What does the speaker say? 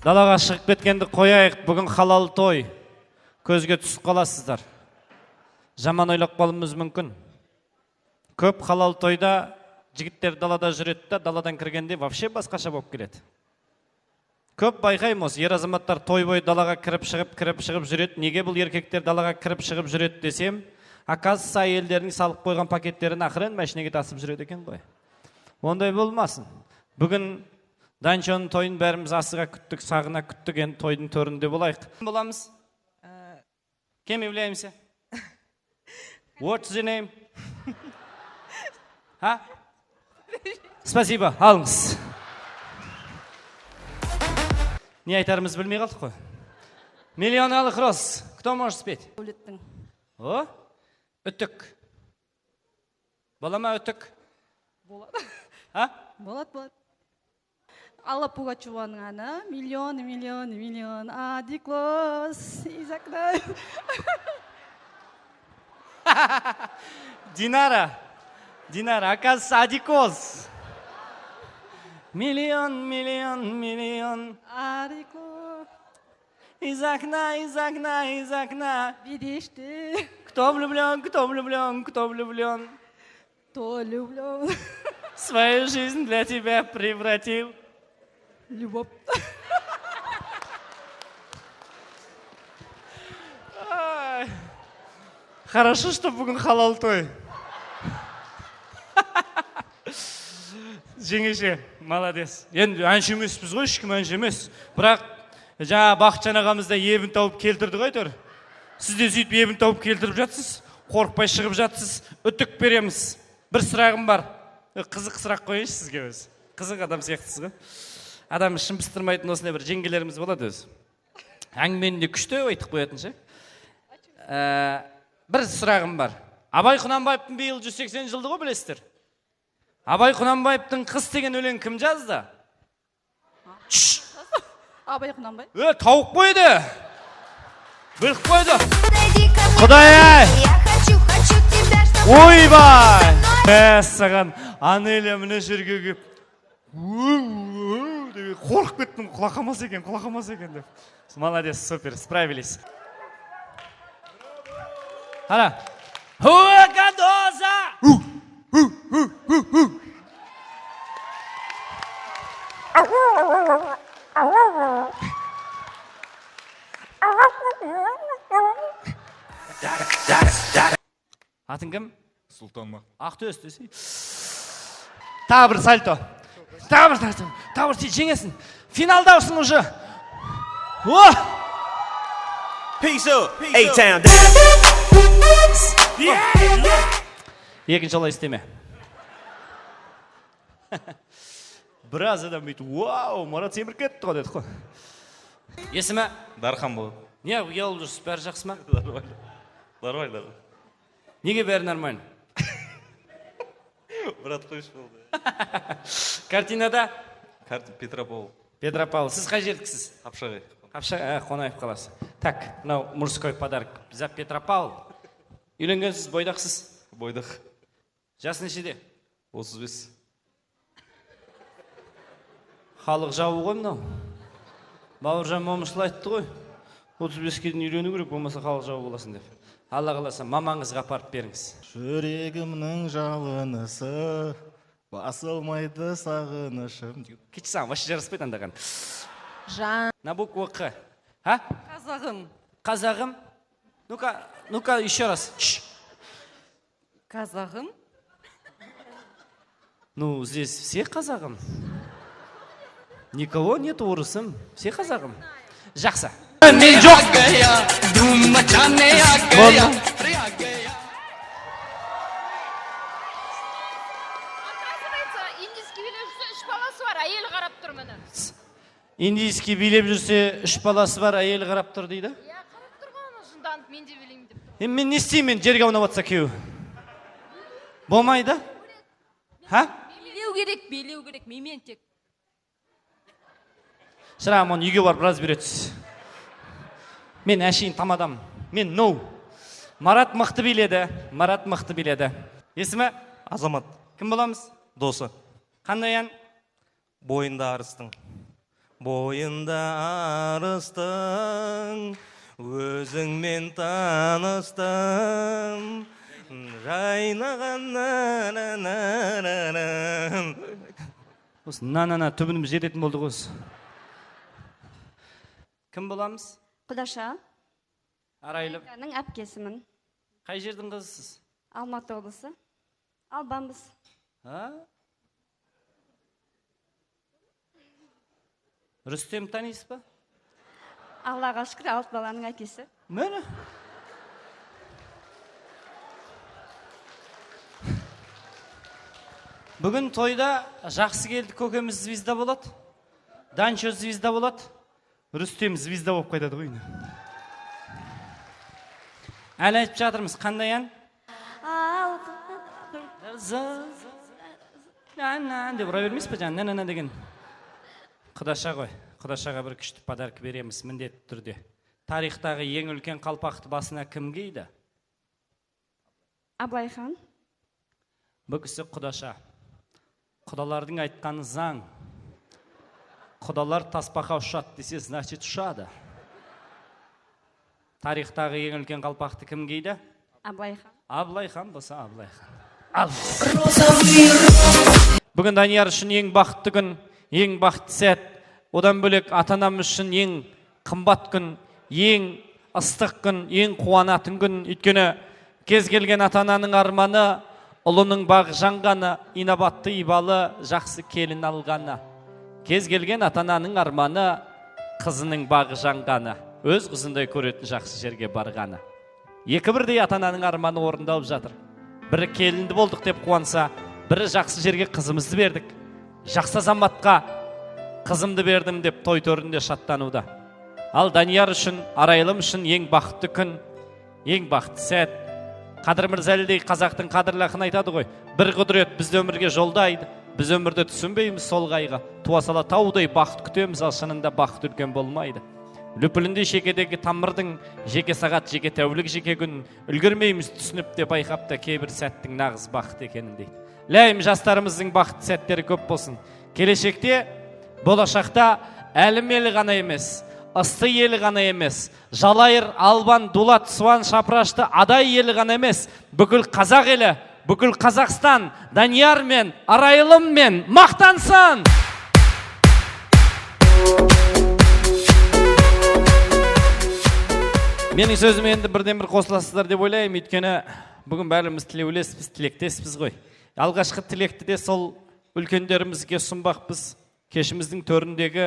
Далаға шығып кеткенді қояйық, бүгін халал той. Көзге түсіп қаласыздар. Жаман ойлап қалуымыз мүмкін. Көп халал тойда жігіттер далада жүреді да, даладан кіргенде вообще басқаша болып келеді. Көп байқаймыз, ер азаматтар той бой далаға кіріп шығып жүреді. Неге бұл еркектер далаға кіріп шығып жүреді десем, оказывается, әйелдердің салып қойған пакеттерін ақырын машинеге тасып жүреді екен ғой. Ондай болмасын. Бүгін Данчоның тойын бәріміз асыға күттік, сағына күттік, енді тойдың төрінде болайық. Кім боламыз? Кем являемся? What's your name? Ha? Спасибо, алыңыз. Не айтарымыз білмей қалдық қой. Миллионалық роз. Кто может спеть? Өлеттің. О? Үтік. Бола ма үтік? Болады. Ha? Болады. Алла Пугачеваның әні миллион адиклос из окна. Динара, оказывается, адикоз. Миллион. Адиклос. Из окна. Видишь ты, Кто влюблен? кто влюблен. Свою жизнь для тебя превратил. Любовь. Хорошо, что бүгін халал той. Жеңеше, молодец. Енді әнші емеспіз ғой, ешкім әнші емес. Бірақ жаңа Бақытжан ағамызда ебін тауып келтірді ғой тұр. Сіз де сөйтіп ебін тауып келтіріп жатсыз, қорықпай шығып жатсыз, үтік береміз. Бір сұрағым бар. Қызық сұрақ қойыңызшы сізге өз. Қызық адам сияқтысыз ғой. Адам ішін пыстырмайтын осындай бір жеңгелеріміз болады өз. Әңгімені де күшті айтып қоятын ше. Бір сұрағым бар. Абай Құнанбаевтың биыл 180 жылды ғой, білесіздер. Абай Құнанбаевтың қыз деген өлең кім жазды? Абай Құнанбай. Тауық қойды. Біліп қойды. Құдай-ай! Ойбай! Саған Анеля міне жерге кеп. Қорқып кеттім, құлақамас екен деп. Молодец, супер, справились. Hala. Huecadosa. Atın kim? Sultan Mah. Ақтөс десе. Тағы бір сальто. Тағы бір жеңесің. Финалдаусың уже. О! Peace up, A-Town. Екінші олай істеме. Біраз адам бейті, вау, Марат Семір кетті ғой деді қой. Есімі? Дархан болды. Не, ұялып жүрсіз, бәрі жақсы ма? Нормально. Неге бәрі нормально? Брат қойш болды. Картинада? Петропавл. Петропавл. Сіз қай жердіксіз? Қапшағай. Қонаев қаласы. Так, мынау мужской подарок. За Петропавл. Үйленгенсіз, бойдақсыз? Бойдақ. Жас нешеде? 35. Халық жауы ғой мынау. Бауыржан Момышұлы айтты ғой. 35-ке дейін үйлену керек, болмаса халық жауы боласың деп. Алла қаласа, мамаңызға апарып беріңіз. Жүрегімнің жалынысы, басылмайды сағынышым. Кетсең, вообще жараспайды андаған. Жан. На букву Қ. А? Қазағым. Қазағым? Ну-ка, еще раз. Қазағым. Ну, здесь все қазағым. Никого нет орысым. Все қазағым. Жақсы. Мен жоқ. Индийский билеп жүрсе, 3 баласы бар, әйел қарап тұр дейді. Қарап тұрған жынданып, мен де білеймін деп. Мен не істеймін, жерге аунап атса кеу. Болмайды? Ха? Билеу керек, менмен тек. Шырағым, оны үйге барып біраз беретсіз. Мен әшейін тамадам. Мен Марат мықты биледі. Есімі? Азамат. Кім боламыз? Досы. Қандай ән? Бойында арыстың. бойында арыстың, өзіңмен таныстым, жайнаған на-на-на-на-на. Осы на түбініміз жететін болды ғой. Кім боламыз? Құдаша, Арайлым. Ның әпкесімін. Қай жердің қызысыз? Алматы облысы. Албанбыз. Рүстем танисыз ба? Аллаға шүкір, 6 баланың әкесі. Мені? Бүгін тойда жақсы келді көкеміз звезда болады. Данчо звезда болады. Рүстем звезда болып қайтады ғой. Әлі айтып жатырмыз, қандай ән? Деп ұра бермейсіз ба жаңа, нәнәна деген. Құдаша ғой, Құдашаға бір күшті подарка береміз міндетті түрде. Тарихтағы ең үлкен қалпақты басына кім киді? Абылайхан. Бұл кісі Құдаша. Құдалардың айтқаны заң. Құдалар таспақа ұшады десе, значит ұшады. Тарихтағы ең үлкен қалпақты кім киді? Абылайхан. Абылайхан болса Абылайхан. Ал. Бүгін Данияр үшін ең бақытты күн, ең бақытты сәт. Одан бөлек ата-анам үшін ең қымбат күн, ең ыстық күн, ең қуанатын күн. Өйткені кез келген ата-ананың арманы, ұлының бағы жанғаны, инабатты ибалы, жақсы келін алғаны. Кез келген ата-ананың арманы, қызының бағы жанғаны, өз қызындай көретін жақсы жерге барғаны. Екі бірдей ата-ананың арманы орындалып жатыр. Бірі келінді болдық деп қуанса, бірі жақсы жерге қызымызды бердік. Жақсы азаматқа қызымды бердім деп той төрінде шаттануда. Ал Данияр үшін, Арайлым үшін ең бақытты күн, ең бақытты сәт. Қадыр Мырзалидей қазақтың қадірлі ақын айтады ғой, бір құдірет бізді өмірге жолдайды, біз өмірді түсінбейміз сол қайғы. Туа сала таудай бақыт күтеміз, ал шынында бақыт үлкен болмайды. Лүпілінде шекедегі тамырдың жеке сағат, жеке тәулік, жеке күн үлгермейміз түсініп деп байқап та кейбір сәттің нағыз бақыт екенін дейді. Ләйім жастарымыздың бақыт сәттері көп болсын. Келешекте, болашақта әлім елі ғана емес, ысты елі ғана емес, Жалайыр, Албан, Дулат, Суан, Шапрашты, Адай елі ғана емес, бүкіл қазақ елі, бүкіл Қазақстан Данияр мен Арайлым мен мақтансын! Менің сөзім енді бірден бір қосыласыздар деп ойлаймын, өйткені бүгін бәріміз тілеулеспіз, тілектеспіз ғой. Алғашқы тілекті де сол үлкендерімізге ұсынбақпыз. Кешіміздің төріндегі